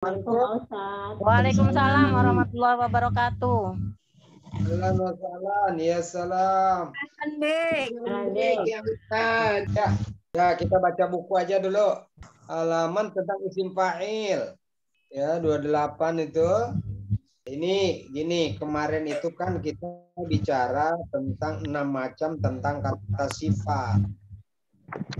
Waalaikumsalam warahmatullahi wabarakatuh. Waalaikumsalam, ya salam. Ya, kita baca buku aja dulu. Halaman tentang isim fa'il. Ya, 28 itu. Ini gini, kemarin itu kan kita bicara tentang 6 macam tentang kata sifat.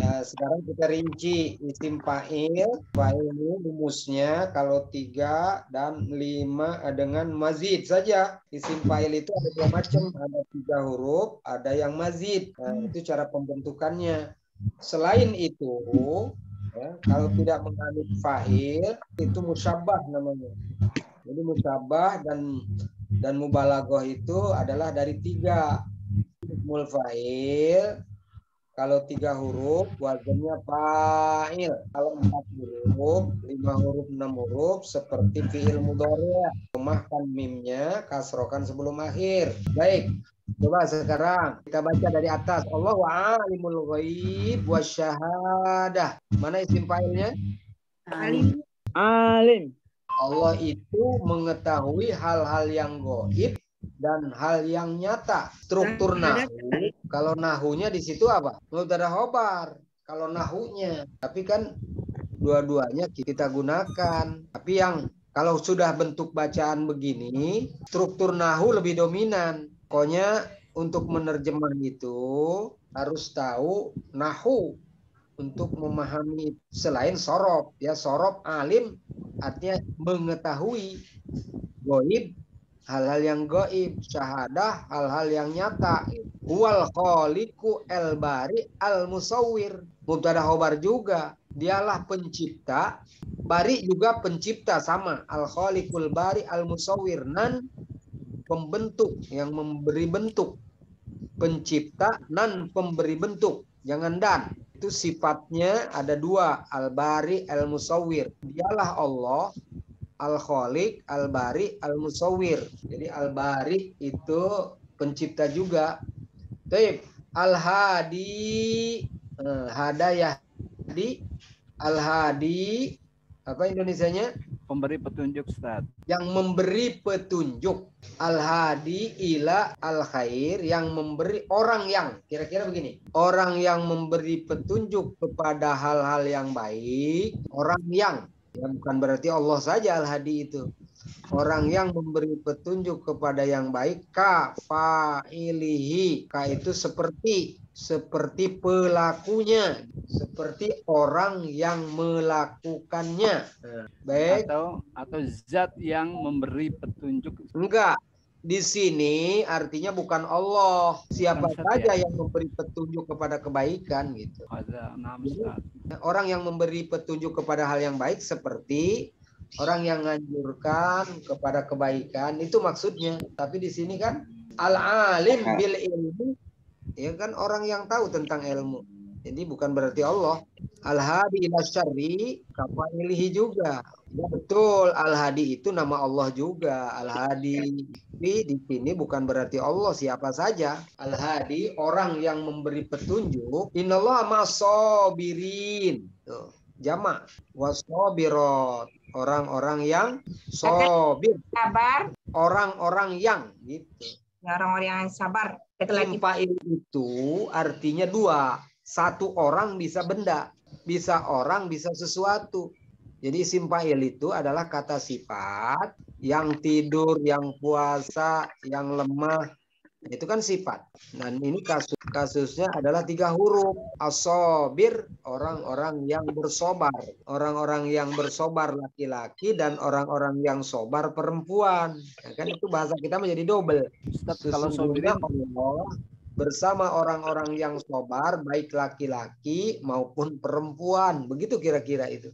Ya, sekarang kita rinci isim fa'il. Fa'il ini rumusnya kalau 3 dan 5 dengan mazid saja. Isim fa'il itu ada 2 macam, ada 3 huruf, ada yang mazid. Nah, itu cara pembentukannya. Selain itu, ya, kalau tidak mengandung fa'il, itu musyabbah namanya. Jadi musyabbah dan mubalaghah itu adalah dari 3. Ismul fa'il, kalau 3 huruf, wazannya fa'il. Kalau 4 huruf, 5 huruf, 6 huruf, seperti fi'il mudhari'. Lemahkan mimnya, kasrokan sebelum akhir. Baik, coba sekarang kita baca dari atas. Allahu a'limul ghaib wasyahadah. Mana isim fa'ilnya? Alim. Allah itu mengetahui hal-hal yang gaib dan hal yang nyata. Struktur nahu, kalau nahunya di situ apa? Mubtada khobar. Kalau nahunya, tapi kan dua-duanya kita gunakan. Tapi yang kalau sudah bentuk bacaan begini, struktur nahu lebih dominan. Pokoknya untuk menerjemah itu harus tahu nahu untuk memahami selain sorob. Ya, sorob alim artinya mengetahui, gaib hal-hal yang gaib, syahadah hal-hal yang nyata. Wal khaliqu el bari al musawwir. Mubtada khobar juga. Dialah pencipta, bari juga pencipta, sama. Al khaliqul bari al musawwir, nan pembentuk yang memberi bentuk. Pencipta nan pemberi bentuk. Jangan dan. Itu sifatnya ada 2, al-bari, al-musawwir. Dialah Allah, al-khaliq, al-bari, al-musawwir. Jadi al-bari itu pencipta juga. Baik, al-hadi, hadayah di, al-hadi, apa Indonesianya? Pemberi petunjuk, Ustaz. Yang memberi petunjuk. Al-hadi ila al-khair, yang memberi, orang yang, kira-kira begini. Orang yang memberi petunjuk kepada hal-hal yang baik. Orang yang, ya bukan berarti Allah saja al-hadi itu. Orang yang memberi petunjuk kepada yang baik. Ka fa'ilihi. Ka itu seperti pelakunya, seperti orang yang melakukannya. Baik. Atau zat yang memberi petunjuk. Enggak. Di sini artinya bukan Allah. Siapa saja yang memberi petunjuk kepada kebaikan gitu. Orang yang memberi petunjuk kepada hal yang baik seperti orang yang menganjurkan kepada kebaikan, itu maksudnya. Tapi di sini kan al-alim bil ilmi, ya kan orang yang tahu tentang ilmu. Jadi bukan berarti Allah. Al-hadi ila syarri kafailihi juga. Ya betul, al-hadi itu nama Allah juga, al-hadi. Tapi di sini bukan berarti Allah siapa saja. Al-hadi orang yang memberi petunjuk. Innallaha ma'as-sabirin. Tuh, jamak. Was-sabirat. Orang-orang yang sabir. Sabar. Orang-orang yang gitu. Orang-orang yang sabar. Isim fa'il itu artinya 2. Satu orang bisa benda, bisa orang, bisa sesuatu. Jadi isim fa'il itu adalah kata sifat yang tidur, yang puasa, yang lemah. Itu kan sifat. Dan ini kasusnya adalah 3 huruf. As-sabir, orang-orang yang bersobar. Orang-orang yang bersobar laki-laki dan orang-orang yang sobar perempuan. Ya kan itu bahasa kita menjadi double. Kalau Sesungguhnya Allah bersama orang-orang yang sobar, baik laki-laki maupun perempuan. Begitu kira-kira itu.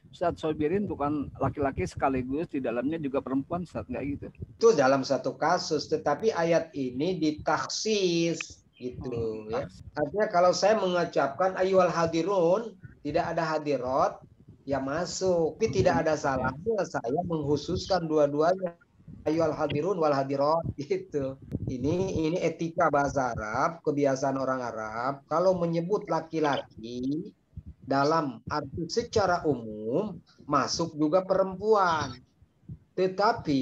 Ustaz, sobirin bukan laki-laki sekaligus, di dalamnya juga perempuan, Ustaz, nggak gitu? Itu dalam satu kasus, tetapi ayat ini ditaksis gitu ya. Artinya kalau saya mengucapkan ayyuhal hadirun, tidak ada hadirat, ya masuk. Tapi tidak ada salahnya saya menghususkan dua-duanya. Ayyuhal hadirun wal hadirat gitu. Ini etika bahasa Arab, kebiasaan orang Arab. Kalau menyebut laki-laki dalam arti secara umum masuk juga perempuan. Tetapi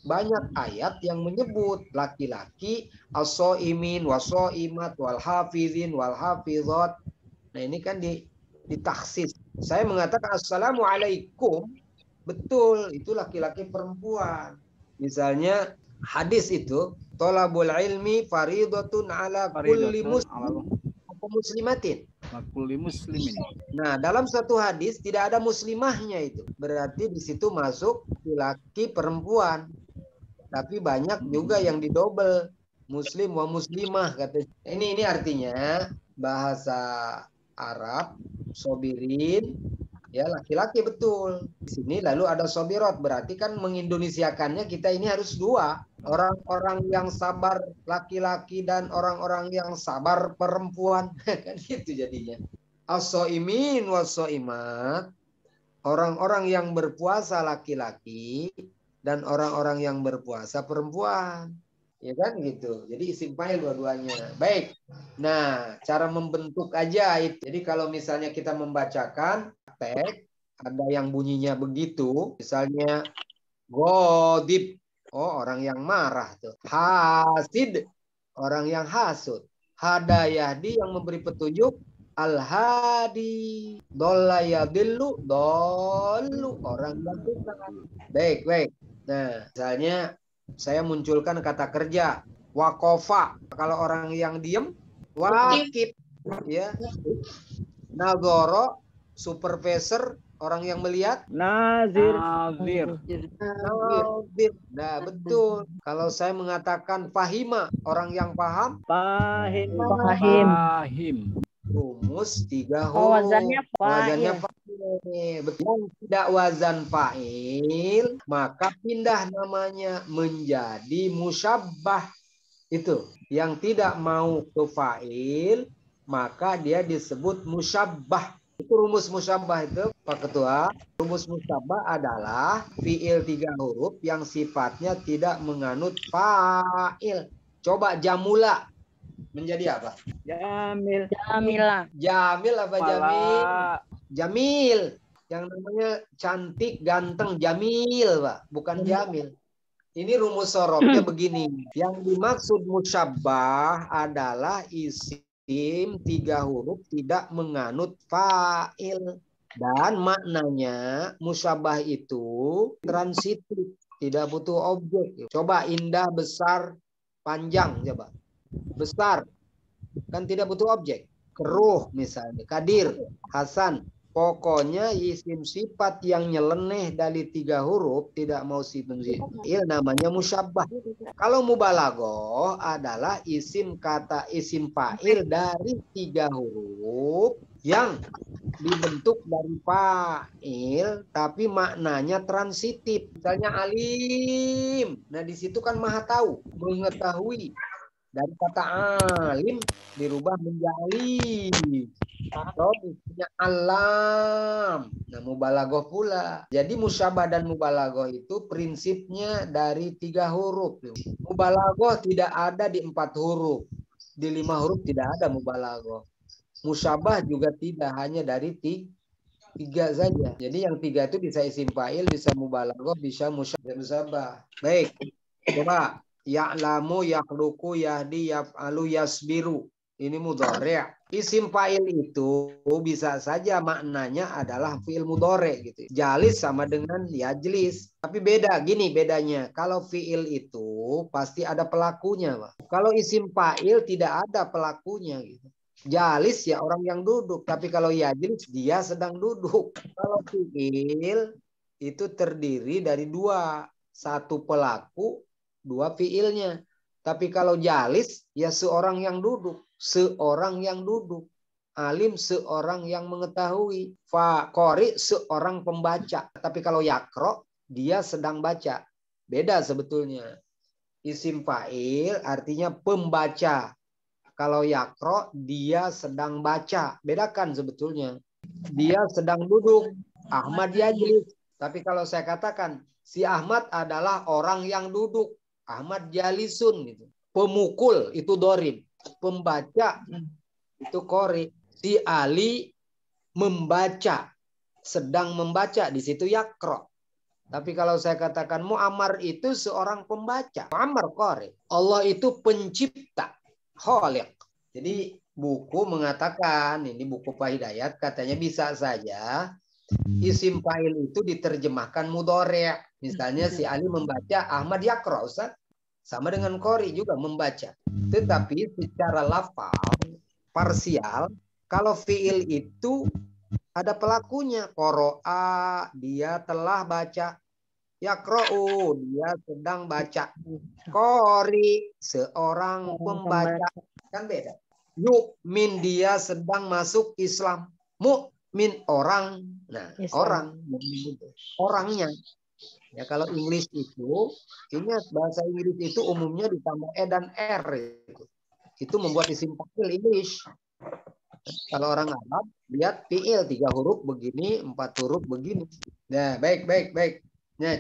banyak ayat yang menyebut laki-laki as-shaimin was-shaimat wal hafizin wal hafizat. Nah, ini kan ditaksis. Saya mengatakan assalamualaikum, betul itu laki-laki perempuan. Misalnya hadis itu thalabul ilmi faridatun ala kulli muslim atau muslimatin. Kulli muslimin. Nah, dalam satu hadis tidak ada muslimahnya itu. Berarti di situ masuk laki perempuan. Tapi banyak juga yang didobel muslim wa muslimah kata. Ini artinya bahasa Arab sobirin ya laki-laki betul. Di sini lalu ada sobirot, berarti kan mengindonesiakannya kita ini harus dua. Orang-orang yang sabar laki-laki dan orang-orang yang sabar perempuan. Kan gitu jadinya. As-shaimin was-shaimat, orang-orang yang berpuasa laki-laki dan orang-orang yang berpuasa perempuan. Ya kan gitu. Jadi isim fa'il dua-duanya. Baik. Nah, cara membentuk aja itu. Jadi kalau misalnya kita membacakan teks ada yang bunyinya begitu, misalnya godib, oh orang yang marah tuh. Hasid, orang yang hasud. Hadayahdi yang memberi petunjuk. Al-hadi, dolla yadillu, dollu, orang yang sesat. Baik. Nah, misalnya saya munculkan kata kerja wakofa, kalau orang yang diem wakif, ya. Nagoro, supervisor, orang yang melihat Nazir. Nah, betul. Kalau saya mengatakan fahima, orang yang paham Fahim. rumus 3 Oh, huruf. wazannya Wazannya fa'il. fa'il. Betul. Tidak wazan fa'il, maka pindah namanya menjadi musyabbah. Itu. Yang tidak mau ke fa'il, maka dia disebut musyabbah. Itu rumus musyabbah itu, Pak Ketua. Rumus musyabbah adalah fi'il 3 huruf yang sifatnya tidak menganut fa'il. Coba jamula. Menjadi apa? Jamila. Jamil apa Jamil? Pala. Jamil. Yang namanya cantik, ganteng. Jamil, Pak. Bukan Jamil. Ini rumus sorobnya begini. Yang dimaksud musyabbah adalah isim 3 huruf tidak menganut fa'il. Dan maknanya musyabbah itu transitif. Tidak butuh objek. Coba indah, besar, panjang. Coba. Besar kan tidak butuh objek. Keruh misalnya, Kadir, Hasan, pokoknya isim sifat yang nyeleneh dari 3 huruf tidak mau sifat fi'il namanya musyabbah. Kalau mubalaghah adalah isim fa'il dari 3 huruf yang dibentuk dari fa'il tapi maknanya transitif. Misalnya alim. Nah, di situ kan maha tahu, mengetahui. Dari kata alim dirubah menjadi atau misalnya alam. Nah, mubalaghah pula. Jadi musyabbah dan mubalaghah itu prinsipnya dari 3 huruf. Mubalaghah tidak ada di 4 huruf. Di 5 huruf tidak ada mubalaghah. Musyabbah juga tidak, hanya dari 3 saja. Jadi yang 3 itu bisa isim fa'il, bisa mubalaghah, bisa musyabbah. Baik. Coba ya'lamu, yakhluqu, yahdi, yaf'alu, yasbiru. Ini mudhari'. Isim fa'il itu bisa saja maknanya adalah fi'il mudhari' gitu. Jalis sama dengan yajlis. Tapi beda, gini bedanya. Kalau fi'il itu pasti ada pelakunya, Pak. Kalau isim fa'il tidak ada pelakunya gitu. Jalis ya orang yang duduk, tapi kalau yajlis dia sedang duduk. Kalau fi'il itu terdiri dari 2, 1 pelaku, 2 fiilnya. Tapi kalau jalis ya seorang yang duduk, alim seorang yang mengetahui, qari seorang pembaca. Tapi kalau yakro dia sedang baca. Beda sebetulnya. Isim fa'il artinya pembaca. Kalau yakro dia sedang baca. Bedakan sebetulnya. Dia sedang duduk, Ahmad yajlis. Tapi kalau saya katakan si Ahmad adalah orang yang duduk, Ahmad jalisun gitu. Pemukul itu dorib, pembaca itu qori. Si Ali membaca, sedang membaca, di situ yaqra. Tapi kalau saya katakan Muammar itu seorang pembaca, Muammar qari. Allah itu pencipta, khaliq. Jadi buku mengatakan, ini buku Pak Hidayat, katanya bisa saja isim fa'il itu diterjemahkan mudhari'. Misalnya si Ali membaca, Ahmad yaqra, Ustaz. Sama dengan qari juga membaca. Tetapi secara lafal parsial, kalau fi'il itu ada pelakunya. Qara'a, dia telah baca. Yaqra'u, dia sedang baca. Qari, seorang pembaca. Kan beda. Yu'min, dia sedang masuk Islam. Mu'min, orang. Nah, orang. Orangnya. Ya, kalau English itu, ingat bahasa Inggris itu umumnya ditambah E dan R. Itu membuat isim fa'il English. Kalau orang Arab, lihat fi'il 3 huruf begini, 4 huruf begini. Nah, baik. Nah,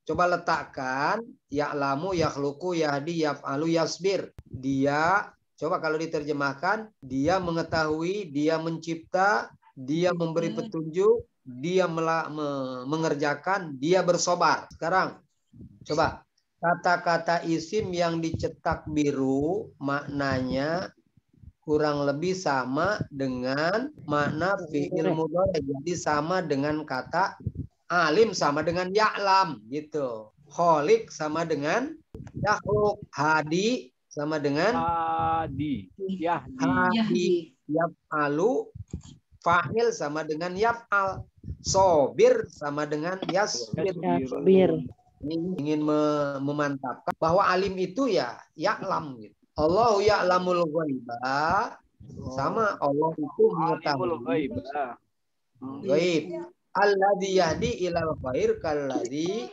coba letakkan ya'lamu, yakhluqu, yahdi, yaf'alu, yasbir. Dia, coba kalau diterjemahkan, dia mengetahui, dia mencipta, dia memberi petunjuk, dia mengerjakan, dia bersobar. Sekarang, coba kata-kata isim yang dicetak biru maknanya kurang lebih sama dengan makna fi'il mudhari. Jadi sama dengan kata alim sama dengan ya'lam gitu. Khaliq sama dengan yakhluq. Hadi sama dengan Hadi. hadi. Yaf'alu, fa'il sama dengan yaf'al. Sobir sama dengan yasbir. Ini ingin memantapkan bahwa alim itu ya ya'lam gitu. Allahu ya'lamul ghaiba, sama Allah itu mengetahui ghaib. Alladzi yahdi ilal khair kalladzi,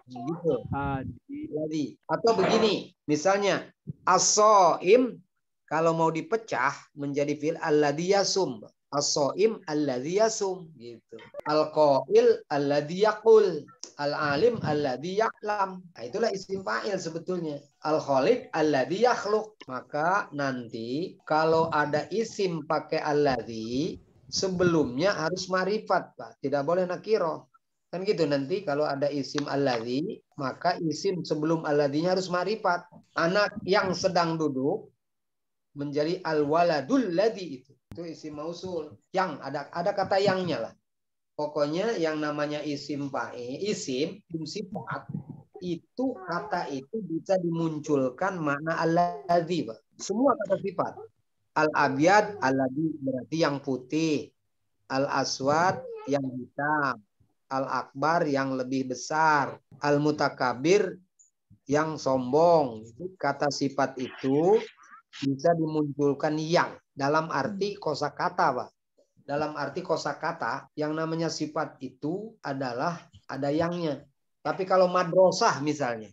gitu. Hadi. Atau begini, misalnya as-shaim kalau mau dipecah menjadi fi'il alladzi yasum. As-shaim alladzi yasum gitu. Al-qail alladzi yaqul. Al-alim alladzi ya'lam. Nah, itulah isim fa'il sebetulnya. Al-khaliq alladzi yakhluq. Maka nanti kalau ada isim pakai alladzi, sebelumnya harus ma'rifat, Pak. Tidak boleh nakiro. Kan gitu nanti kalau ada isim alladzi, maka isim sebelum alladzinya harus ma'rifat. Anak yang sedang duduk menjadi al-waladul ladzi itu. Itu isim mausul. Yang ada kata yangnya lah. Pokoknya yang namanya isim fa'il, isim sifat itu kata itu bisa dimunculkan makna alladzi, Pak. Semua kata sifat. Al-abyad alladzi berarti yang putih. Al-aswad yang hitam. Al-akbar yang lebih besar. Al-mutakabir yang sombong. Kata sifat itu bisa dimunculkan yang dalam arti kosakata, Pak. Dalam arti kosakata, yang namanya sifat itu adalah ada yangnya. Tapi kalau madrasah misalnya,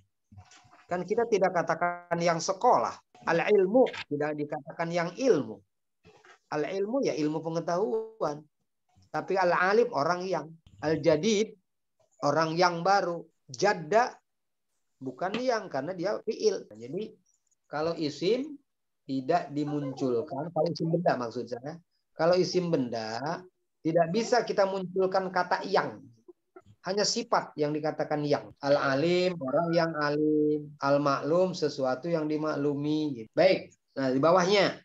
kan kita tidak katakan yang sekolah. Al-ilmu tidak dikatakan yang ilmu. Al-ilmu ya ilmu pengetahuan. Tapi al-alim orang yang. Al-jadid orang yang baru. Jadda bukan yang, karena dia fi'il. Jadi kalau isim tidak dimunculkan, kalau isim benda maksud saya. Kalau isim benda, tidak bisa kita munculkan kata yang. Hanya sifat yang dikatakan yang. Al-alim, orang yang alim. Al-maklum, sesuatu yang dimaklumi. Baik, nah di bawahnya.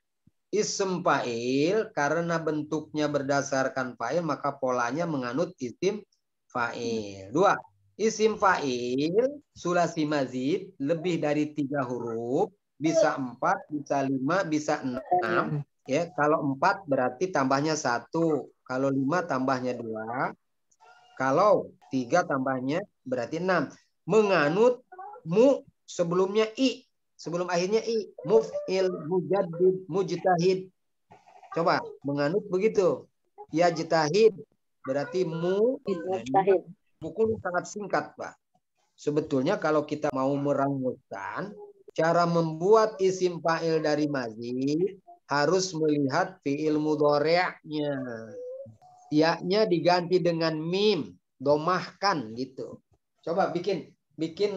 Isim fa'il, karena bentuknya berdasarkan fa'il, maka polanya menganut isim fa'il. 2. Isim fa'il, sulasi mazid, lebih dari 3 huruf. Bisa 4, bisa 5, bisa 6. Ya, kalau 4 berarti tambahnya 1. Kalau 5 tambahnya 2. Kalau 3 tambahnya berarti 6. Menganut mu sebelumnya i. Sebelum akhirnya i. Muf'il, mujaddid, mujtahid. Coba menganut begitu. Ya jitahid berarti mu. Mujtahid. Buku sangat singkat, Pak. Sebetulnya kalau kita mau meranggutkan cara membuat isim fa'il dari mazid, harus melihat fi'il mudhari'nya. Ya-nya diganti dengan mim, domahkan gitu. Coba bikin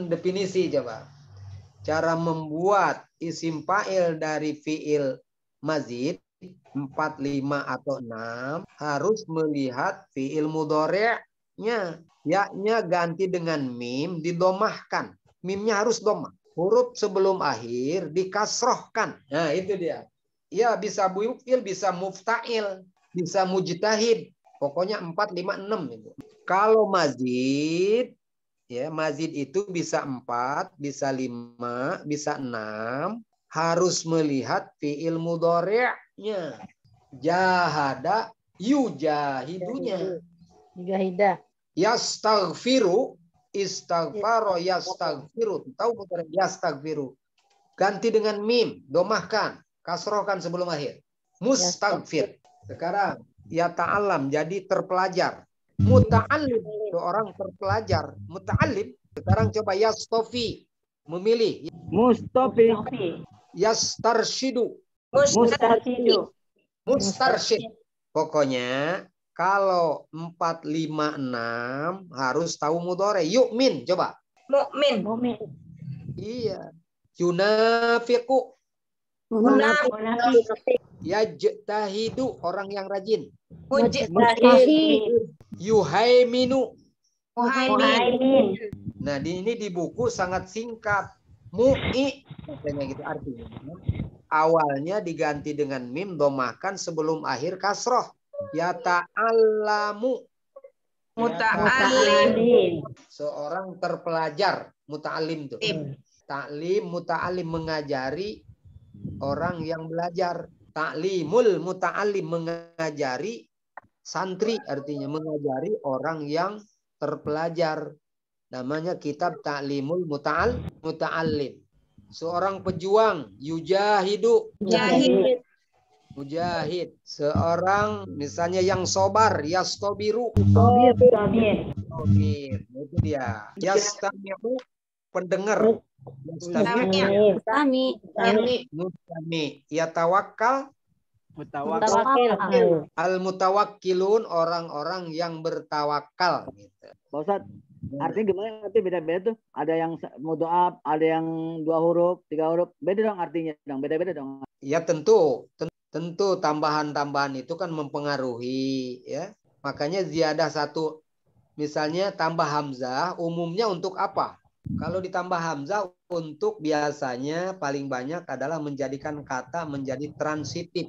definisi coba. Cara membuat isim fa'il dari fi'il mazid 4, 5 atau 6 harus melihat fiil mudhari'nya. Ya-nya ganti dengan mim didomahkan. Mimnya harus domah. Huruf sebelum akhir dikasrohkan. Nah itu dia. Ya bisa muf'il, bisa mufta'il, bisa mujtahid. Pokoknya 4, 5, 6 itu. Kalau mazid, ya mazid itu bisa 4, bisa 5, bisa 6. Harus melihat fiil mudhari'nya. Jahada yujahidunya. Jahida. Yastaghfiru, istaghfaro, yastaghfiru. Tahu mudhari' yastaghfiru. Ganti dengan mim, domahkan, kasrohkan sebelum akhir. Mustaghfir. Sekarang ya ta'alam jadi terpelajar. Muta'allim, seorang terpelajar. Muta'allim. Sekarang coba yastofi, memilih. Mustofi. Yastarshidu, Mustafidu. mustarsyid. Pokoknya kalau 4, 5, 6 harus tahu mudhari'. Yu'min, coba. Mukmin. Mumin. Iya. Yunafiqu. Munafik. Yajtahidu, orang yang rajin. Mujtahid. Yuhaiminu. Muhaimin. Nah, ini di buku sangat singkat. Mu'i, katanya gitu artinya. Awalnya diganti dengan mim, domahkan sebelum akhir kasroh. Ya ta'allamu. Muta'allim. Seorang terpelajar. Muta'alim tuh. Ta'lim, muta'alim, mengajari orang yang belajar. Ta'limul muta'alim, mengajari santri, artinya mengajari orang yang terpelajar. Namanya kitab Ta'limul Muta'allim. Seorang pejuang, yujahidu. Jahid. Mujahid. Seorang misalnya yang sobar, yastobiru. Sobir. Sobir. Itu dia. Yastami'u, pendengar. Yastami'u, mustami. Yatawakkal, Mutawakkil. al-mutawakkilun, orang-orang yang bertawakal. Gitu. Pak Ustadz, artinya gimana? Nanti beda-beda tuh. Ada yang mudhoaf, ada yang 2 huruf, 3 huruf. Beda dong artinya dong. Beda-beda dong. Ya tentu tambahan-tambahan itu kan mempengaruhi, ya. Makanya ziyadah 1, misalnya tambah hamzah, umumnya untuk apa? Kalau ditambah hamzah untuk biasanya paling banyak adalah menjadikan kata menjadi transitif.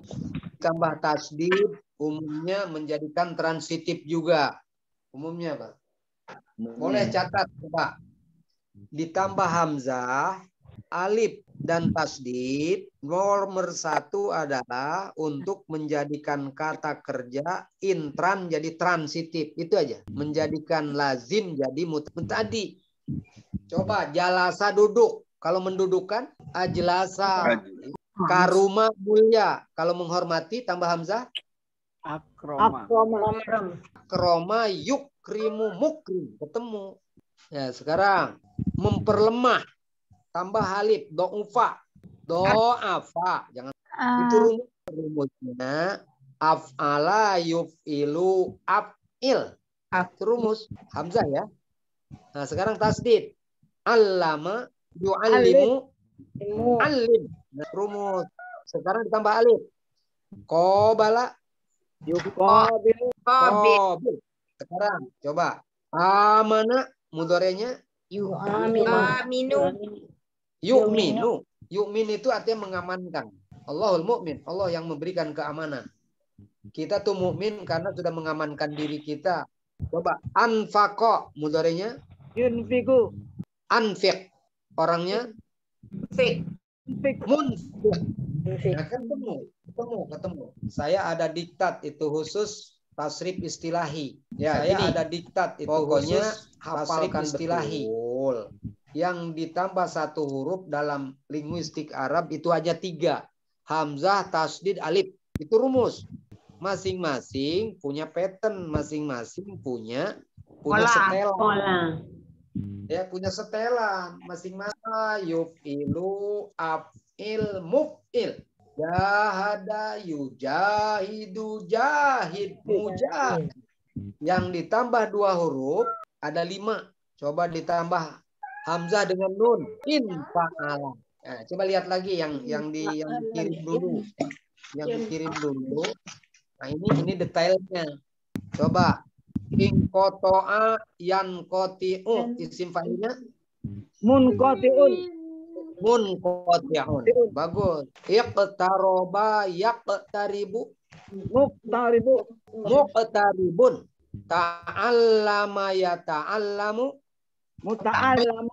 Tambah tasdid umumnya menjadikan transitif juga. Umumnya, Pak. Boleh catat, Pak. Ditambah hamzah, alif dan tasdid, nomor 1 adalah untuk menjadikan kata kerja intran jadi transitif. Itu aja. Menjadikan lazim jadi mutadi. Coba jalasa duduk. Kalau mendudukkan ajlasa. Karuma mulia. Kalau menghormati tambah hamzah. Akroma. Akroma yukrimu mukrim. Ketemu. Ya, sekarang memperlemah. Tambah alif, do'ufa. Do'afa. Jangan. Itu rumusnya. Af'ala yuf'ilu af'il. Itu rumus. Hamzah ya. Nah, sekarang tasdid. Allama yu'allimu alim. Nah, rumus. Sekarang ditambah alif. Qobala Yuqabil. qabil. Sekarang coba. Amana mudhari'nya Aminu. yu'minu. Yu'min itu artinya mengamankan. Allahul mu'min. Allah yang memberikan keamanan. Kita tuh mukmin karena sudah mengamankan diri kita. Coba. Anfaqo mudhari'nya Yunfiku. anfiq. Orangnya Fik. munfiq. Nah, ketemu. Saya ada diktat itu khusus tasrif istilahi. Ya, saya ada diktat itu pokoknya hafalkan istilahi. Betul. Yang ditambah 1 huruf dalam linguistik Arab itu aja 3. Hamzah, tasdid, alif. Itu rumus. Masing-masing punya pattern, masing-masing punya setelan. Ya, punya setelan masing-masing. Yuf'ilu, af'il, muf'il. Jahada, yujahidu, jahid, mujahid. Yang ditambah 2 huruf ada 5. Coba ditambah hamzah dengan nun. Infa'ala. Nah, coba lihat lagi yang di kiri dulu. yang dikirim dulu. Nah ini detailnya. Coba ing kotoa yan kotiu isim fa'ilnya Munqati'un. munqati'un. Bagus. Iqtaroba yaqtaribu Muqtaribu. muqtaribun. Ta'allama yata'allamu. Muta'allam.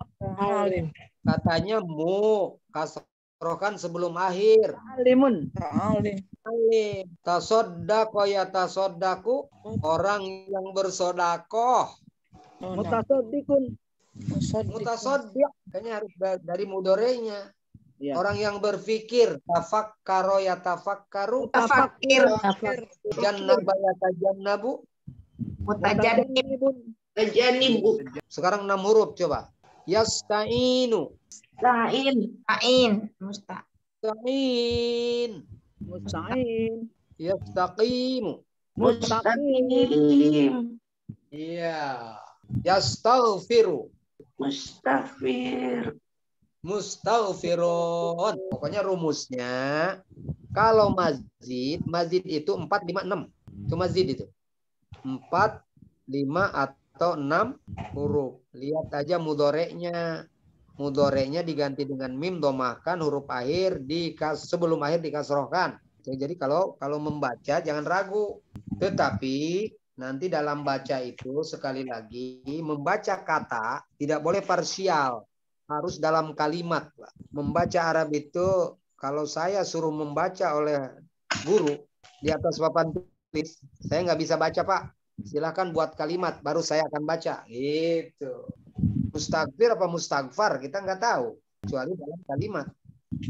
Katanya kasrohkan sebelum akhir. Alimun. Tasoddaqo yatasoddaku. Orang yang bersodakoh. Mutasaddiqun. Mutasoddiq. Kayaknya harus dari mudorenya. Ya. Orang yang berpikir. Tafakkaro yatafakkaru. Tafakir. Jannaba yatajannabu. Mutajannib. Tajanibu. Sekarang 6 huruf coba. Yasta'inu. Ta'in. Musta. Yasta'in. Musta'in. Yastaqimu. Mustaqim. Iya. Yastaghfiru. Mustafir. Mustaghfirun. Pokoknya rumusnya kalau mazid itu 4, 5, 6. Itu mazid itu. 4, 5 atau 6 huruf. Lihat aja mudoreknya. Mudoreknya diganti dengan mim domahkan huruf akhir sebelum akhir dikasrohkan. Jadi kalau membaca jangan ragu. Tetapi nanti dalam baca itu sekali lagi membaca kata tidak boleh parsial. Harus dalam kalimat. Membaca Arab itu kalau saya suruh membaca oleh guru di atas papan tulis, saya nggak bisa baca Pak. Silakan buat kalimat, baru saya akan baca. Gitu. Mustagfir apa mustaghfar kita nggak tahu, kecuali dalam kalimat.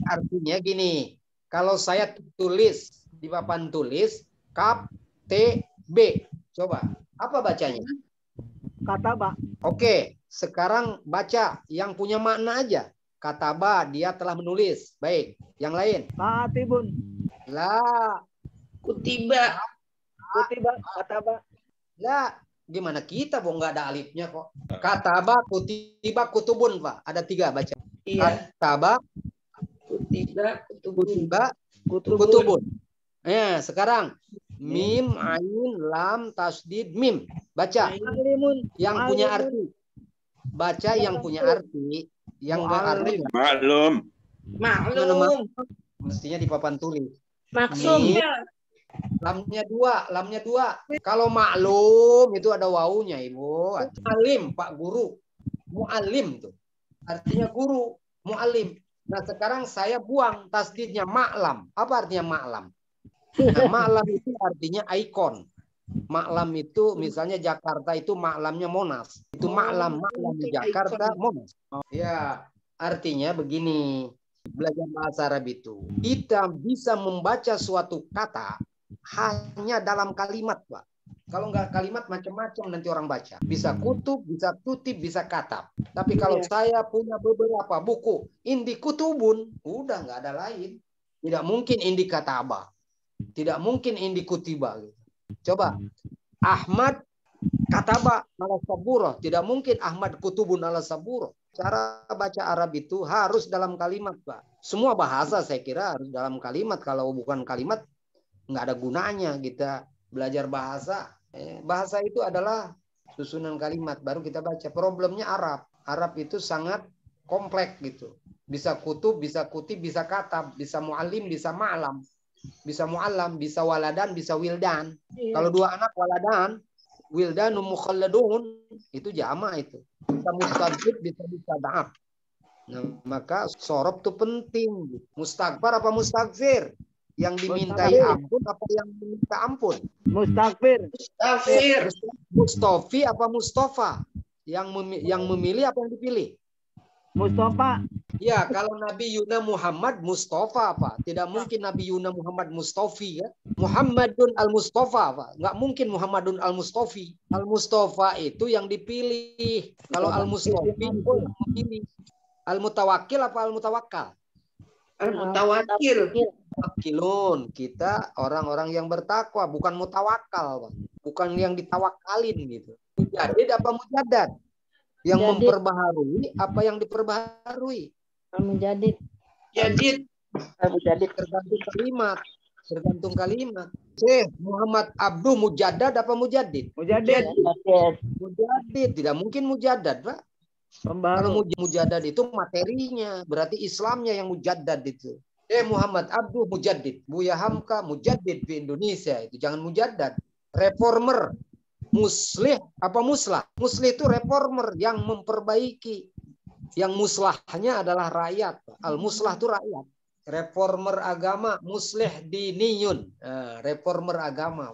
Artinya gini, kalau saya tulis di papan tulis kap t b, coba apa bacanya? Kataba. Oke, sekarang baca yang punya makna aja. Kataba, dia telah menulis. Baik, yang lain. Katibun. La. Kutiba. Kutiba. Kataba. La. Gimana kita, Bu? Nggak ada alifnya kok. Kataba, kutiba, kutubun, Pak. Ada 3 baca. Iya. Kataba, Kutiba. Kutubun. kutiba, kutubun. Sekarang. Mim, ain, lam, tasdid, mim. Baca. Alimun. Yang punya arti. Baca yang punya arti. Yang nggak arti. Maklum. Maklum. Mestinya di papan tulis. Maksum. Lamnya 2. Kalau maklum itu ada wawunya, Ibu. Alim, Pak Guru. Mu'alim tuh. Artinya guru. Mu'alim. Nah, sekarang saya buang tasdidnya maklam. Apa artinya maklam? Nah, maklam itu artinya ikon. Maklam itu misalnya Jakarta itu maklamnya Monas. Itu maklam di Jakarta Monas. Ya, artinya begini. Belajar bahasa Arab itu kita bisa membaca suatu kata hanya dalam kalimat, Pak. Kalau nggak kalimat macam-macam nanti orang baca. Bisa kutub, bisa kutip, bisa katab. Tapi kalau saya punya beberapa buku indi kutubun, udah nggak ada lain. Tidak mungkin indi kataba. Tidak mungkin indi kutiba. Coba Ahmad kataba ala saburo. Tidak mungkin Ahmad kutubun ala saburo. Cara baca Arab itu harus dalam kalimat, Pak. Semua bahasa saya kira harus dalam kalimat. Kalau bukan kalimat, nggak ada gunanya kita belajar bahasa. Bahasa itu adalah susunan kalimat. Baru kita baca. Problemnya Arab. Arab itu sangat kompleks gitu. Bisa kutub, bisa kutip, bisa katab. Bisa mu'alim, bisa ma'lam. Bisa mu'allam, bisa waladan, bisa wildan. Kalau 2 anak waladan, wildanum mukhalladun, itu jama' itu. Bisa mustadzib, bisa mustada'ab. Nah, maka sorob itu penting. Mustaghfar apa mustaghfir? Yang dimintai ampun apa yang diminta ampun? Mustakbir. Mustafir. Mustofi apa Mustafa? Yang memilih apa yang dipilih? Mustafa. Ya, kalau Nabi Yuna Muhammad Mustafa apa? Tidak mungkin Nabi Yuna Muhammad Mustafi ya. Muhammadun al-Mustafa apa? Nggak mungkin Muhammadun al-Mustafi. Al-Mustafa itu yang dipilih. Kalau al-Mustafi itu yang memilih. Al-Mutawakkil apa al-Mutawakkal? Al-Mutawakil. Wakilun, kita orang-orang yang bertakwa, bukan mutawakal, Pak. Bukan yang ditawakalin gitu. Mujadid apa mujaddad? Yang memperbaharui apa yang diperbaharui? Mujadid. Jadid. Mujadid. Tergantung kalimat. Tergantung kalimat. Syekh Muhammad Abduh mujaddad apa mujaddid? Mujaddid. Mujaddid, tidak mungkin mujaddad, Pak. Kalau Pembaru. mujaddad itu materinya, berarti Islamnya yang mujaddad itu. Muhammad Abduh mujaddid, Buya Hamka mujaddid di Indonesia, itu jangan mujaddad. Reformer, muslih apa muslah? Muslih itu reformer yang memperbaiki. Yang muslahnya adalah rakyat. Al-muslah itu rakyat. Reformer agama, muslih diniyun. Nah, reformer agama.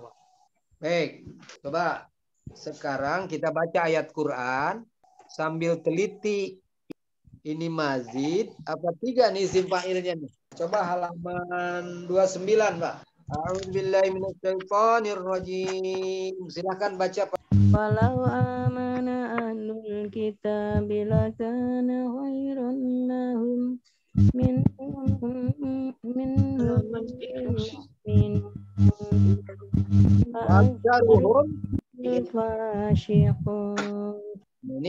Baik, coba sekarang kita baca ayat Quran sambil teliti. Ini mazid apa tiga nih isim fa'ilnya nih? Coba halaman 29, Pak. A'udzubillahi minasyaitonirrajim. Silakan baca, Pak. Walau amana ahlul kitab lakana khairan lahum Ini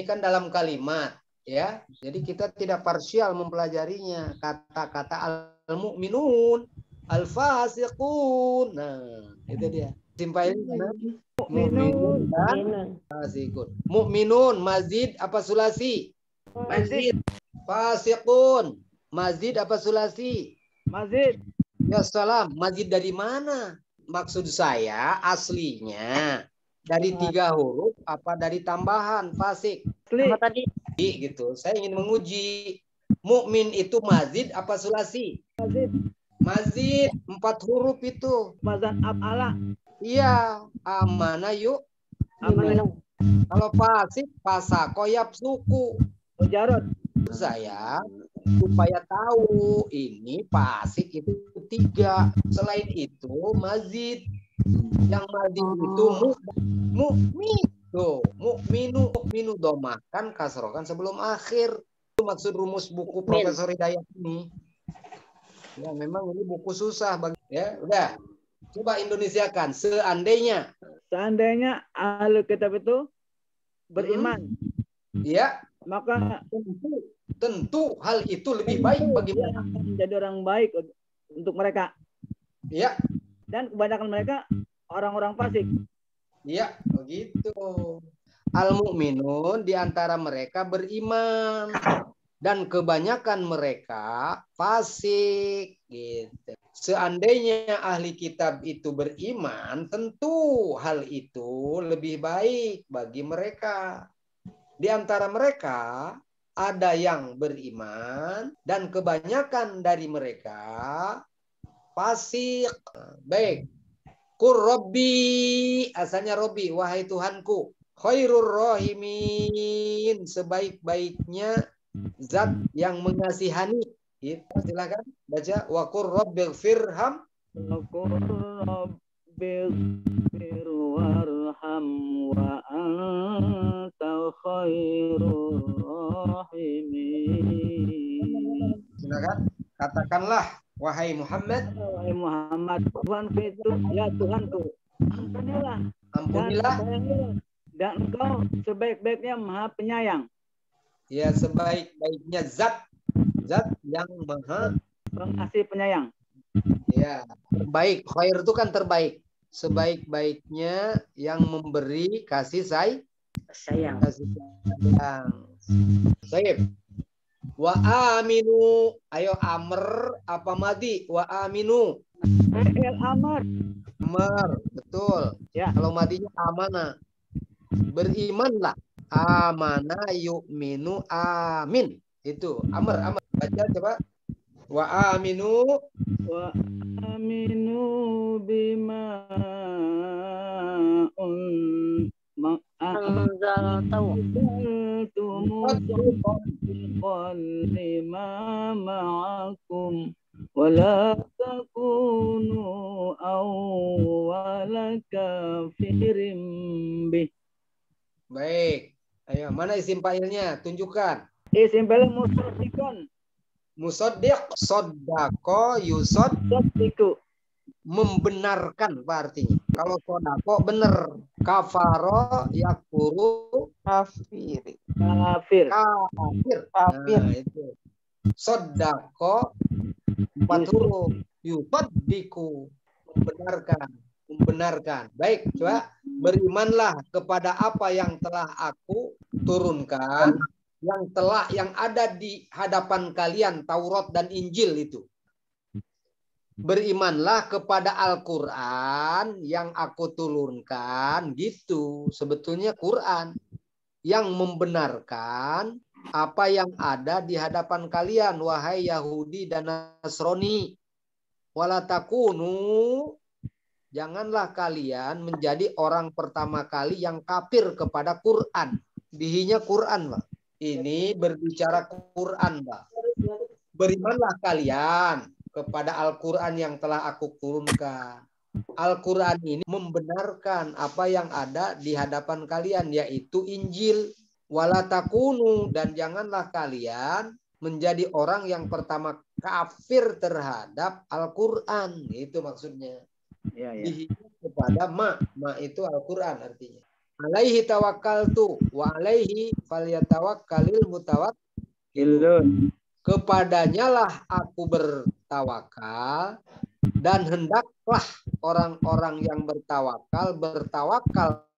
kan dalam kalimat, ya. Jadi kita tidak parsial mempelajarinya. Kata-kata al-mu'minun, al-fasiqun. Nah, itu dia. Simpailnya mu'minun dan fasiqun. Mu'minun, mazid apa sulasi? Mazid. Fasiqun, mazid apa sulasi? Mazid. Ya salam, mazid dari mana? Maksud saya aslinya dari 3 huruf apa dari tambahan fasik? Apa tadi? Gitu. Saya ingin menguji mukmin itu mazid apa sulasi? Mazid. Mazid 4 huruf itu. Mazan af'ala. Iya, amana yuk. Amanah. Kalau fasik fasako suku. Mujarad. Saya supaya tahu ini fasik itu 3. Selain itu mazid. Yang mazid itu mukmin. Tuh, mukminu domahkan kasrokan sebelum akhir. Itu maksud rumus buku Profesor Hidayat ini. Ya, memang ini buku susah bagi ya. Udah. Coba Indonesiakan. Seandainya Ahlul kitab itu beriman, ya, maka tentu hal itu lebih baik bagi mereka. menjadi orang baik untuk mereka. Ya, Dan kebanyakan mereka orang-orang fasik. ya, begitu. Al-mu'minun di antara mereka beriman dan kebanyakan mereka fasik gitu. Seandainya ahli kitab itu beriman, tentu hal itu lebih baik bagi mereka. Di antara mereka ada yang beriman dan kebanyakan dari mereka fasik. Baik. Qur Rabbi, asalnya Robbi, wahai Tuhanku. Khairur rahimin, sebaik-baiknya zat yang mengasihani. Gitu. Silakan baca. Wa qur rabbighfirham. Qur rabbighfir warham wa anta khairur rahimin. Silakan. Katakanlah wahai Muhammad. Wahai Muhammad, Tuhanku itu, ya Tuhanku, ampunilah. Ampunilah. Dan engkau sebaik-baiknya maha penyayang. Ya, sebaik-baiknya zat yang maha pengasih penyayang. ya, terbaik. Khair itu kan terbaik. Sebaik-baiknya yang memberi kasih sayang. Kasih sayang. Baik. Wa aminu. Ayo amr apa madi? Wa aminu. Amr. Amr, betul. Ya. Kalau madinya amana. Berimanlah. Amana yu'minu amin. Itu amr. Baca coba. Wa aminu bima ma'akum wala takunu awwala kafirim bih. Baik. Ayo, mana isim fa'ilnya? Tunjukkan. Isim fa'il musaddiqun. Musaddiq, sodako, Musaddiqu. Membenarkan apa artinya? Kalau sodako benar. Kafaro, yakfuru, Kafir. Kafir. Kafir. Nah, itu. Sodako, 4 huruf. Yusaddiqu. membenarkan. Baik, coba berimanlah kepada apa yang telah aku turunkan, yang ada di hadapan kalian, Taurat dan Injil itu. Berimanlah kepada Al-Quran yang aku turunkan, gitu. Sebetulnya Quran yang membenarkan apa yang ada di hadapan kalian, wahai Yahudi dan Nasrani. Wala takunu, janganlah kalian menjadi orang pertama kali yang kafir kepada Quran. Bihinya Quran, Pak. Ini berbicara Quran, Pak. Berimanlah kalian kepada Al-Quran yang telah aku turunkan. Al-Quran ini membenarkan apa yang ada di hadapan kalian, yaitu Injil. Wala takunu, dan janganlah kalian menjadi orang yang pertama kafir terhadap Al-Quran. Itu maksudnya. Ya, ya. Kepada ma itu Al-Quran artinya. Alaihi tawakkaltu wa alaihi falyatawakkalil mutawakkilun. Kepadanya lah aku bertawakal, dan hendaklah orang-orang yang bertawakal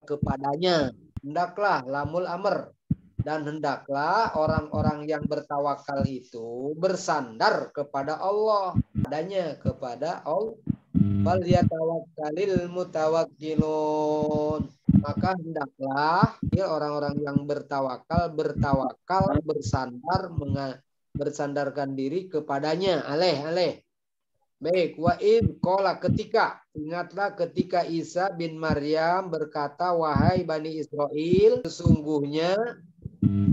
kepadanya. Hendaklah lamul amr, dan hendaklah orang-orang yang bertawakal itu bersandar kepada Allah, adanya kepada Allah. Fal yatawakkalil mutawakkilun. Maka hendaklah orang-orang yang bertawakal bersandarkan diri kepadanya. Aleh. Baik, wa id qala, ketika, ingatlah ketika Isa bin Maryam berkata, wahai Bani Israel, sesungguhnya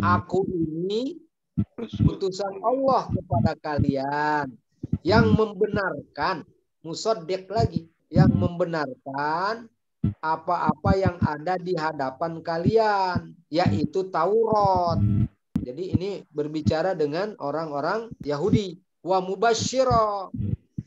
aku ini utusan Allah kepada kalian yang membenarkan, musaddiq lagi, yang membenarkan apa-apa yang ada di hadapan kalian, yaitu Taurat. Jadi ini berbicara dengan orang-orang Yahudi. Wa mubasysyira,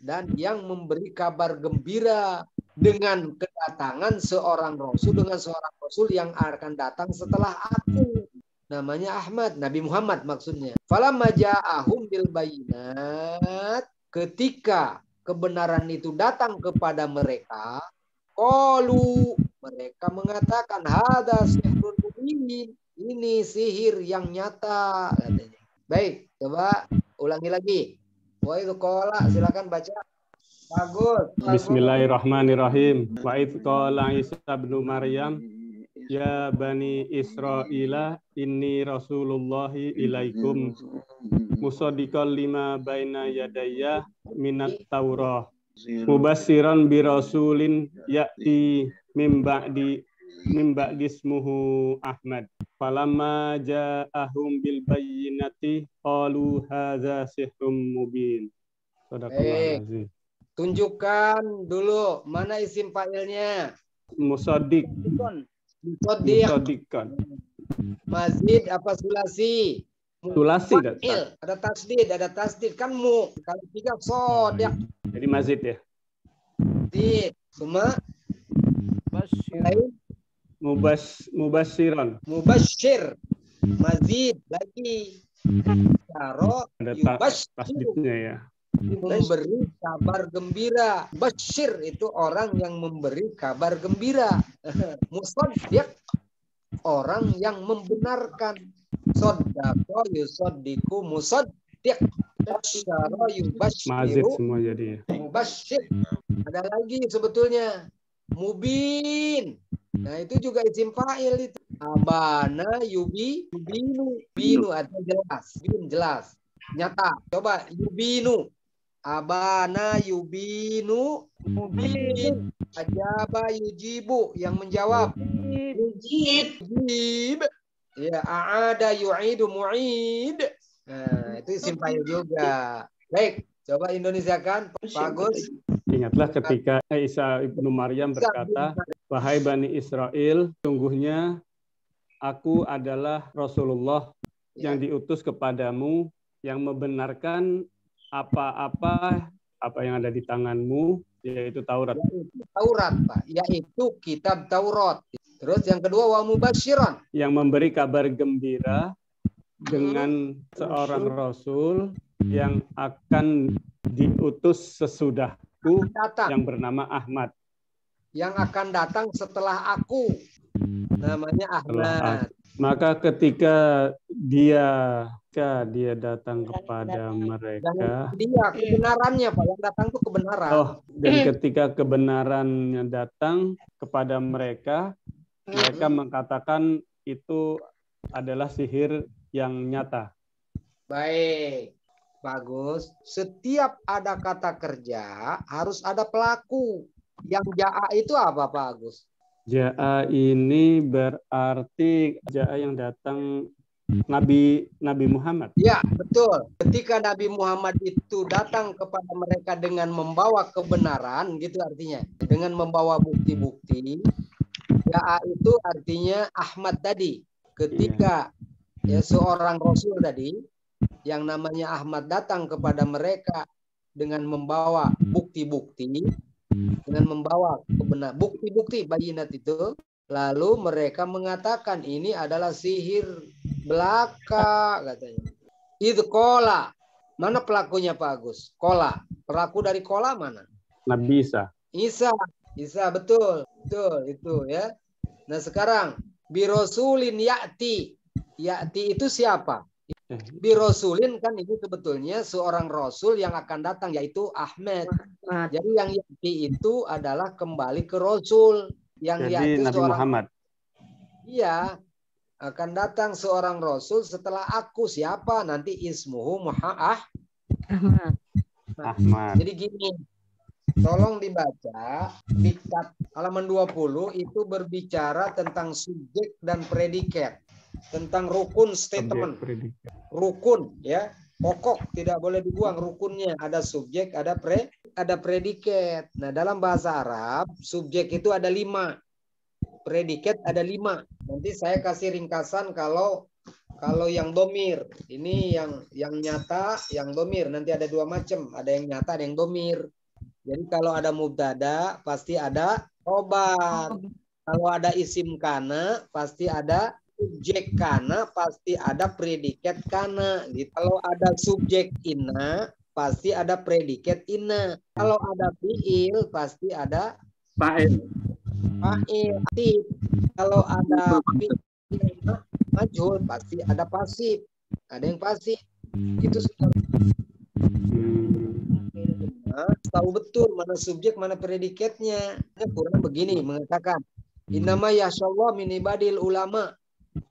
dan yang memberi kabar gembira dengan kedatangan seorang rasul yang akan datang setelah aku. Namanya Ahmad, Nabi Muhammad maksudnya. Falamma ja'ahum bil bayyinat, ketika kebenaran itu datang kepada mereka, qalu, mereka mengatakan, hadza sihrun mubin, ini sihir yang nyata, katanya. Baik, coba ulangi lagi. Wa idz qala, silakan baca. Bagus. Bismillahirrahmanirrahim. Wa idz qala Isa bin Maryam, ya Bani Israila, inni Rasulullahi ilaikum musaddiqan lima baina yadayya minat Taurah mubassiran bi rasulin ya'ti mim ba'di ismuhu Ahmad. Falamma ja'ahum bil bayyinati qalu hadza sihrun mubin. Sadaqallahul azim. Tunjukkan dulu mana isim fa'ilnya. Musaddiq. Musaddiqan. Mazid apa sulasi? Sulasi ada tasdid kan mu. Kalau tiga sodiq. Jadi mazid ya. Mazid. Semua mubassiran. Mubasyir. Mazid lagi. Taro ada tasdidnya ya. Memberi kabar gembira. Basyir itu orang yang memberi kabar gembira. Musaddiq orang yang membenarkan. Saddaqa yusaddiqu musaddiq. Basyara yubasyiru. Mazid semua jadi ya. Mubasyir. Ada lagi sebetulnya mubin. Nah itu juga isim fa'il itu. Abana yubinu artinya jelas. Jelas. Nyata. Coba yubinu. Abana yubinu mubin. Ajaba yujibu, yang menjawab. Yujib. Ya, aada yu'idu mu'id. Nah, itu isim fa'il juga. Baik, coba Indonesiakan, Pak Agus. Ingatlah ketika Isa ibnu Maryam berkata, wahai Bani Israel, sungguhnya aku adalah Rasulullah yang diutus kepadamu, yang membenarkan apa yang ada di tanganmu, yaitu Taurat. Taurat, Pak, yaitu kitab Taurat. Terus yang kedua, wa mubasyiran, yang memberi kabar gembira dengan seorang rasul yang akan diutus sesudah muridku datang. yang bernama Ahmad. Yang akan datang setelah aku. Namanya Ahmad. Maka ketika dia datang kepada mereka, Dia kebenarannya, Pak. Yang datang itu kebenaran. Dan ketika kebenarannya datang kepada mereka, mereka mengatakan itu adalah sihir yang nyata. Baik, bagus. Setiap ada kata kerja harus ada pelaku. Yang ja'a itu apa, Pak Agus? Ja'a ini berarti ja'a yang datang Nabi Muhammad. Ya, betul. Ketika Nabi Muhammad itu datang kepada mereka dengan membawa kebenaran, gitu artinya. Dengan membawa bukti-bukti. Ja'a itu artinya Ahmad tadi. Ketika seorang Rasul tadi, yang namanya Ahmad datang kepada mereka dengan membawa bukti-bukti, dengan membawa kebenaran bukti-bukti bayinat itu, lalu mereka mengatakan ini adalah sihir belaka katanya. Itu kola. Mana pelakunya Pak Agus? Kola. Pelaku dari kola mana? Nabi Isa. Isa betul itu ya. Nah sekarang birosulin ya'ti. Ya'ti itu siapa? Birosulin kan itu sebetulnya seorang rasul yang akan datang, yaitu Ahmad. Jadi yang ya'ti itu adalah kembali ke rasul. Yang jadi Nabi seorang, Muhammad. Iya, akan datang seorang rasul setelah aku. Siapa? Nanti ismuhu Ahmad. Jadi gini, tolong dibaca di halaman 20 itu berbicara tentang subjek dan predikat, tentang rukun statement. Rukun ya, pokok tidak boleh dibuang rukunnya. Ada subjek, ada predikat. Nah, dalam bahasa Arab subjek itu ada 5. Predikat ada 5. Nanti saya kasih ringkasan kalau yang domir. Ini yang nyata, yang domir. Nanti ada 2 macam. Ada yang nyata, ada yang domir. Jadi kalau ada mubtada pasti ada khobar. Kalau ada isim kana pasti ada subjek kana, pasti ada predikat kana. Gitu. Kalau ada subjek inna pasti ada predikat inna. Kalau ada fiil pasti ada fa'il. Kalau ada majhul pasti ada pasif. Ada yang pasif. Itu sudah tahu betul mana subjek mana predikatnya. Quran begini mengatakan innama yasyallah min ibadil ulama.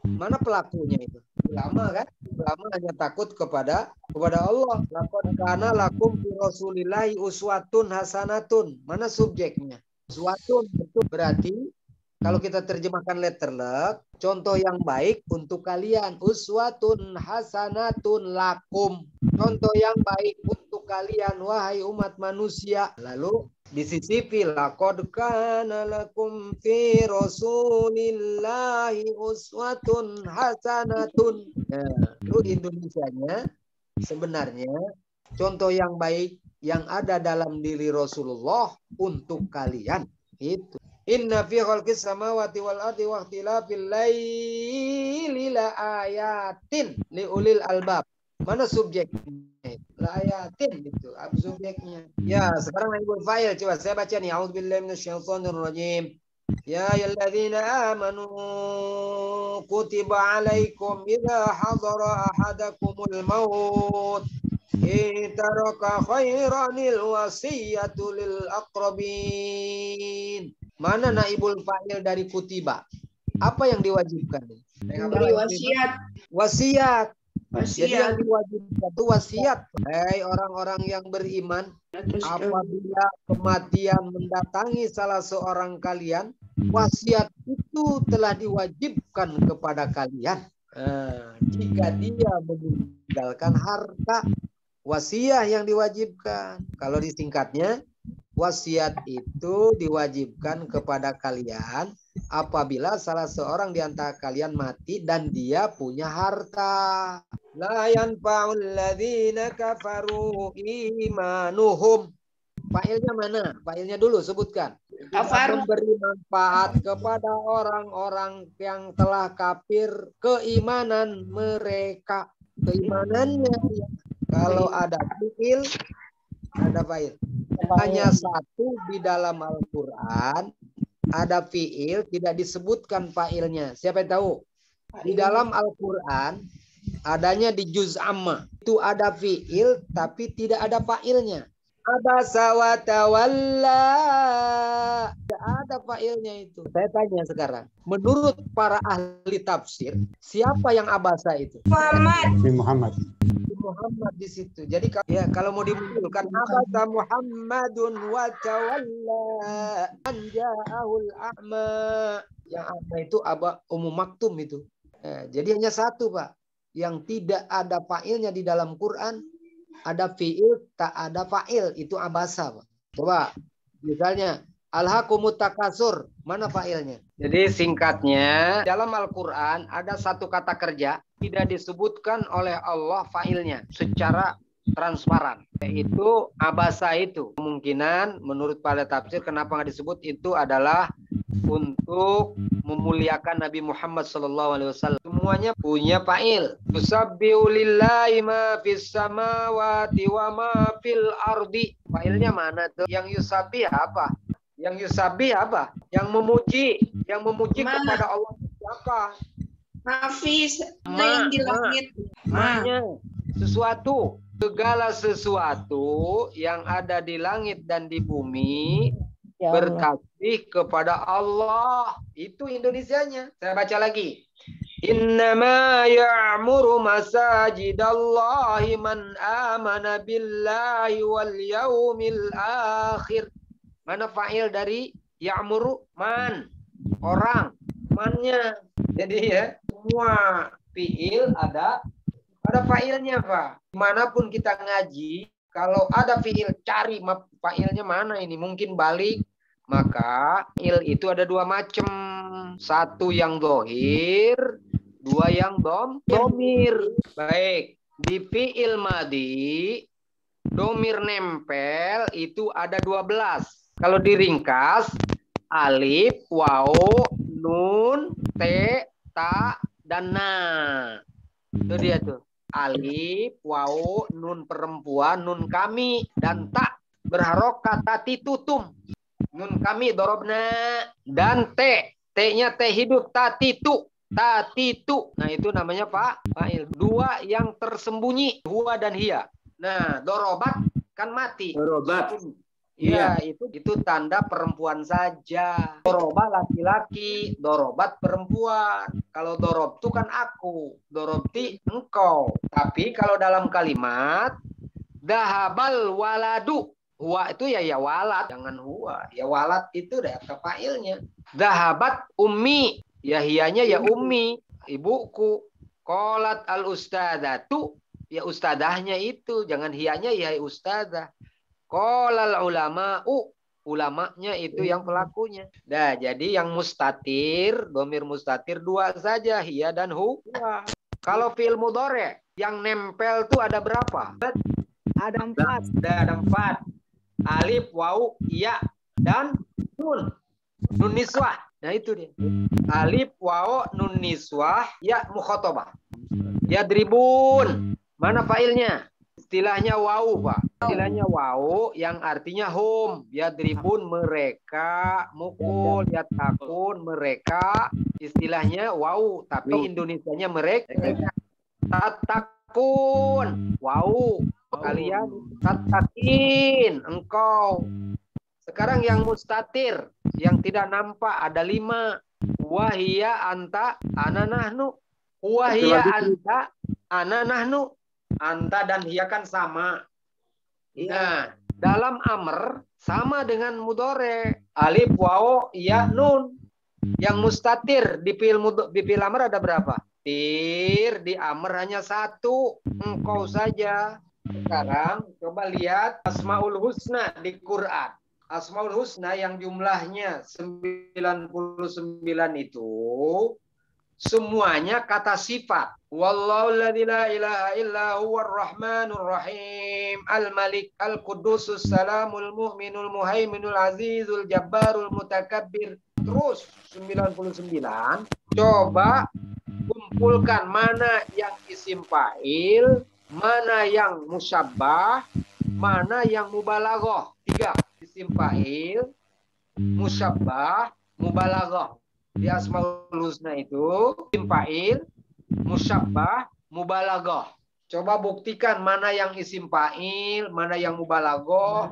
Mana pelakunya itu? Ulama kan? Ulama hanya takut kepada Allah. Laqad kana lakum fi rasulillahi uswatun hasanatun. Mana subjeknya? Uswatun betul berarti kalau kita terjemahkan letterlek, contoh yang baik untuk kalian. Uswatun hasanatun lakum. Contoh yang baik untuk kalian, wahai umat manusia. Lalu disisipi, laqad kana lakum fi rasulillahi uswatun hasanatun. Nah, itu Indonesianya sebenarnya contoh yang baik yang ada dalam diri Rasulullah untuk kalian. Itu. Inna fi khalqis samawati wal ardi wa ikhtilafil laili la ayatin li ulil albab. Mana subjeknya? La ayatin itu subjeknya. Ya, sekarang Naibul Fa'il coba saya baca nih. A'udzubillahi minasyaitonir rajim. Ya ayyuhalladzina amanu kutiba 'alaikum idza hadara ahadakumul maut taraka khairanil wasiyatu lil aqrabin. Mana naibul fa'il dari kutiba? Apa yang diwajibkan? Memberi wasiat. Wasiat. Jadi yang diwajibkan itu wasiat. Hei orang-orang yang beriman, apabila kematian mendatangi salah seorang kalian, wasiat itu telah diwajibkan kepada kalian. Jika dia meninggalkan harta, wasiat yang diwajibkan. Kalau disingkatnya, wasiat itu diwajibkan kepada kalian apabila salah seorang di antara kalian mati dan dia punya harta. La yanfa'ul ladzina kafaru imanuhum. Fa'ilnya mana? Fa'ilnya dulu sebutkan. Kafaru. Memberi manfaat kepada orang-orang yang telah kafir keimanan mereka. Keimanannya. Kalau ada fi'il, ada fa'il. hanya satu di dalam Al-Quran ada fiil tidak disebutkan fa'ilnya. Siapa yang tahu? Di dalam Al-Quran adanya di juz amma itu ada fiil tapi tidak ada fa'ilnya. Abasa wa tawalla. Tidak ada fa'ilnya itu. Saya tanya sekarang, menurut para ahli tafsir, siapa yang abasa itu? Muhammad. Muhammad di situ. Jadi ya kalau mau dimunculkan abasa Muhammadun wa tawalla an ja'ahul a'ma. Yang a'ma itu Ummu Maktum itu. Jadi hanya satu, Pak, yang tidak ada fa'ilnya di dalam Quran. Ada fi'il, tak ada fa'il, itu abasa, Pak. Coba misalnya alhaqumut takasur, mana fa'ilnya? Jadi singkatnya dalam Al-Quran ada satu kata kerja tidak disebutkan oleh Allah fa'ilnya secara transparan, yaitu abasa itu. Kemungkinan menurut para tafsir kenapa nggak disebut itu adalah untuk memuliakan Nabi Muhammad SAW. Semuanya punya fa'il. Tusabbihu lillahi ma fis samawati wa ma fil ardi. Fa'ilnya mana tuh? Yang yusabbih apa? Yang yusabbih apa? Yang memuji kepada Allah siapa? Hafiz, yang di langit. Maknya sesuatu, segala sesuatu yang ada di langit dan di bumi bertasbih kepada Allah. Itu Indonesianya. Saya baca lagi. Innama ya'muru masajidallahi man amana billahi wal yaumil akhir. Mana fa'il dari ya'muru? Man. Orang. Mannya. Jadi ya, semua fi'il ada fa'ilnya, Pak. Dimanapun kita ngaji, kalau ada fi'il, cari fa'ilnya mana ini. Mungkin balik. Maka fi'il itu ada dua macam. Satu yang dohir, dua yang domir. Baik. Di fi'il madi, domir nempel itu ada 12. Kalau diringkas, alif, waw, nun, te, ta, dan na. Itu dia tuh. Alif, waw, nun perempuan, nun kami, dan ta berharokat tati tutum. Nun kami dorobna. Dan te. T-nya teh hidup, tatitu. Tatitu. Nah itu namanya fa'il. Dua yang tersembunyi. Huwa dan hiya. Nah dorobat kan mati. Dorobat. Iya, itu tanda perempuan saja. Doroba laki-laki, dorobat perempuan. Kalau dorob itu kan aku, dorobti engkau. Tapi kalau dalam kalimat dahabal waladu, huwa itu ya walad, jangan huwa. Ya walad itu udah fa'ilnya. Dahabat ummi, ya hiyanya ya ummi, ibuku. Qolat al ustadzatu, ya ustadahnya itu, jangan hiyanya ya ustadah. Qolal ulama'u, ulamanya itu yang pelakunya. Nah, jadi yang mustatir, domir mustatir dua saja, hiya dan huwa. Kalau fi'il mudhari yang nempel tuh ada berapa? Ada 4. Ada 4. Alif, waw, ya, dan nun. Nun niswah. Nah itu dia. Alif, waw, nun niswah, ya mukhatabah. Ya dribun. Mana fa'ilnya? Istilahnya waw, Pak. Istilahnya waw yang artinya hum. Ya dribun mereka, mukul, ya takun mereka. Istilahnya waw, tapi Indonesianya mereka. Tatakun, waw. Kalian tatakin, engkau. Sekarang yang mustatir, yang tidak nampak ada 5. Wahia anta, ana nahnu. Wahia anta, ana nahnu. Anta dan hiya kan sama. Nah, dalam amr sama dengan mudhari. Alif, waw, ya, nun. Yang mustatir di fi'il amr ada berapa? Tir di amr hanya 1. Engkau saja. Sekarang coba lihat Asmaul Husna di Quran. Asmaul Husna yang jumlahnya 99 itu semuanya kata sifat. Wallahu la ilaha illa huwar rahmanur rahim. Al-Malik, Al-Qudusus, Salamul Mu'minul Muhaiminul Azizul Jabbarul Mutakabbir. Terus 99. Coba kumpulkan mana yang isim fa'il, mana yang musyabbah, mana yang mubalaghah. 3. Isim fa'il, musyabbah, mubalaghah. Di Asmaul Husna itu isim fa'il, musyabbah, mubalaghah. Coba buktikan mana yang isim fa'il, mana yang mubalaghah,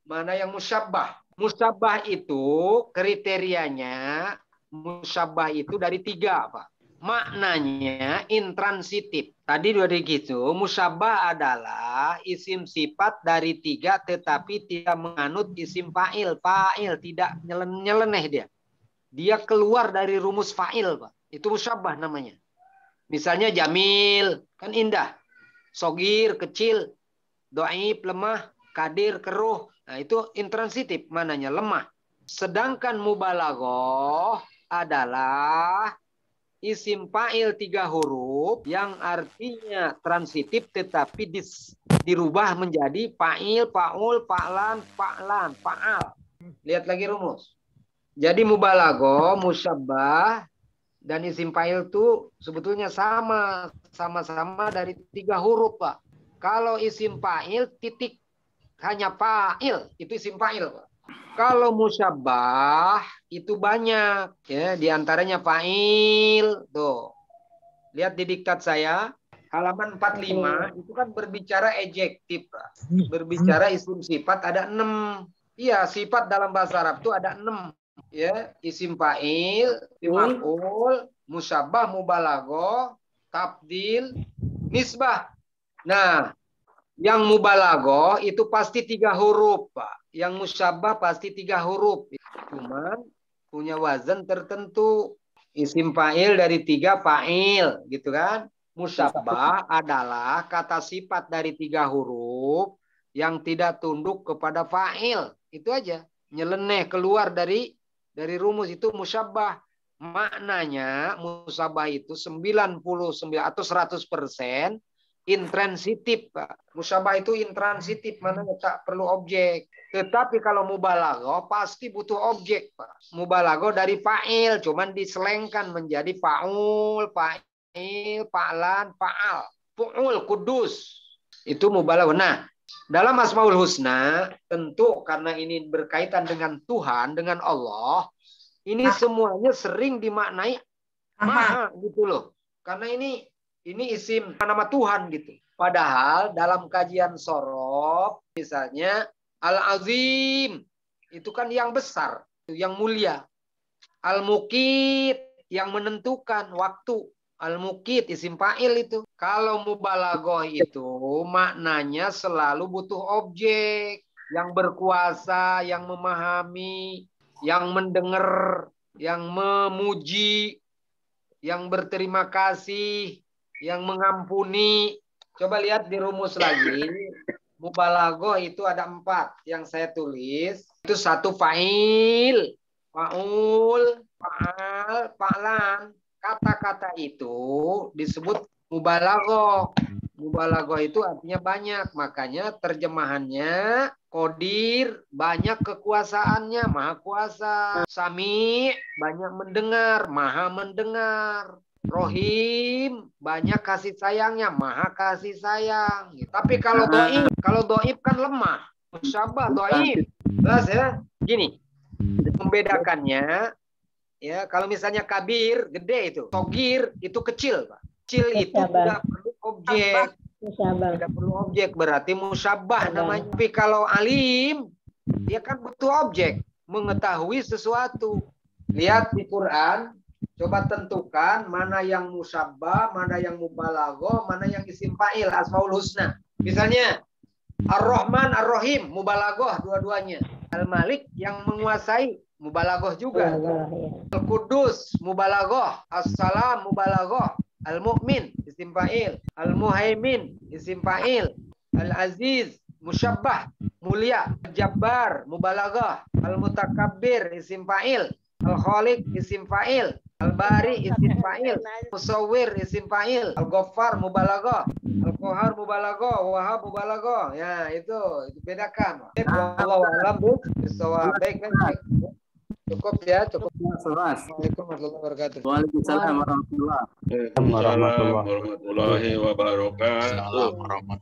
mana yang musyabbah. Musyabbah itu kriterianya, musyabbah itu dari 3, Pak. Maknanya intransitif. Tadi udah gitu, musyabbah adalah isim sifat dari 3 tetapi tidak menganut isim fa'il. Fa'il tidak nyeleneh dia. Dia keluar dari rumus fa'il, Pak. Itu musyabbah namanya. Misalnya jamil, kan indah. Sogir, kecil. Do'ib, lemah. Kadir, keruh. Nah, itu intransitif, mananya lemah. Sedangkan mubalaghah adalah isim fa'il 3 huruf yang artinya transitif tetapi dirubah menjadi fa'il, fa'ul, fa'lan, fa'lan, fa'al. Lihat lagi rumus. Jadi mubalaghah, musyabbah, dan isim fa'il itu sebetulnya sama-sama dari 3 huruf, Pak. Kalau isim fa'il titik hanya fa'il, itu isim fa'il, Pak. Kalau musyabbah itu banyak, ya, diantaranya fa'il. Tuh, lihat di diktat saya, halaman 45 itu kan berbicara adjektif, Pak. Berbicara isim sifat ada 6. Iya, sifat dalam bahasa Arab itu ada 6. Ya, isim fa'il, maf'ul, musyabbah, mubalaghah, tabdil, nisbah. Nah, yang mubalaghah itu pasti 3 huruf, Pak. Yang musyabbah pasti 3 huruf. Cuman punya wazan tertentu. Isim fa'il dari 3 fa'il, gitu kan? Musyabbah adalah kata sifat dari 3 huruf yang tidak tunduk kepada fa'il. Itu aja. Nyeleneh keluar dari rumus itu musyabbah. Maknanya musyabbah itu 99 atau 100% intransitif, Pak. Musyabbah itu intransitif, mana tak perlu objek. Tetapi kalau mubalaghah pasti butuh objek, Pak. Mubalaghah dari fa'il, cuman diselengkan menjadi fa'ul, fa'il, fa'lan, fa'al. Fu'ul, kudus. Itu mubalaghah. Nah, dalam Asmaul Husna, tentu karena ini berkaitan dengan Tuhan, dengan Allah, ini semuanya sering dimaknai maha gitu loh. Karena ini isim nama Tuhan gitu. Padahal dalam kajian sorof, misalnya Al-Azim, itu kan yang besar, yang mulia. Al-Muqit, yang menentukan waktu. Al-Muqit, isim fa'il itu. Kalau mubalaghah itu maknanya selalu butuh objek. Yang berkuasa, yang memahami, yang mendengar, yang memuji, yang berterima kasih, yang mengampuni. Coba lihat di rumus lagi. Mubalaghah itu ada 4 yang saya tulis. Itu 1 fa'il, fa'ul, fa'al, fa'lan. Kata-kata itu disebut mubalaghah. Mubalaghah itu artinya banyak. Makanya terjemahannya Qadir, banyak kekuasaannya, maha kuasa. Sami, banyak mendengar, maha mendengar. Rohim, banyak kasih sayangnya, maha kasih sayang. Tapi kalau doib kan lemah. Musyabbah, doib. Jelas ya? Gini, membedakannya, ya kalau misalnya kabir, gede itu. Sogir, itu kecil, Pak. Kecil itu tidak perlu objek. Tidak perlu objek, berarti musyabbah namanya. Tapi kalau alim, dia kan butuh objek. Mengetahui sesuatu. Lihat di Quran, coba tentukan mana yang musyabbah, mana yang mubalaghah, mana yang isim fa'il, Asmaul Husna. Misalnya, Ar-Rahman, Ar-Rahim, mubalaghah dua-duanya. Al-Malik yang menguasai, mubalaghah juga. Al-Qudus, mubalaghah. As-Salam, mubalaghah. Al-Mu'min, isim fa'il. Al-Muhaimin, isim fa'il. Al-Aziz, musyabbah, mulia. Al-Jabbar, mubalaghah. Al-Mutakabbir, isim fa'il. Al-Khaliq, isim fa'il. Al-Bari, isim fa'il. Musawwir, isim fa'il. Al-Ghaffar, mubalaghah. Al-Qahar, mubalaghah. Wahab, mubalaghah. Ya, itu bedakan. Wallahu a'lam bishawab. Baik, cukup ya, cukup. Assalamualaikum warahmatullahi wabarakatuh. Waalaikumsalam warahmatullahi wabarakatuh. Waalaikumsalam warahmatullahi wabarakatuh.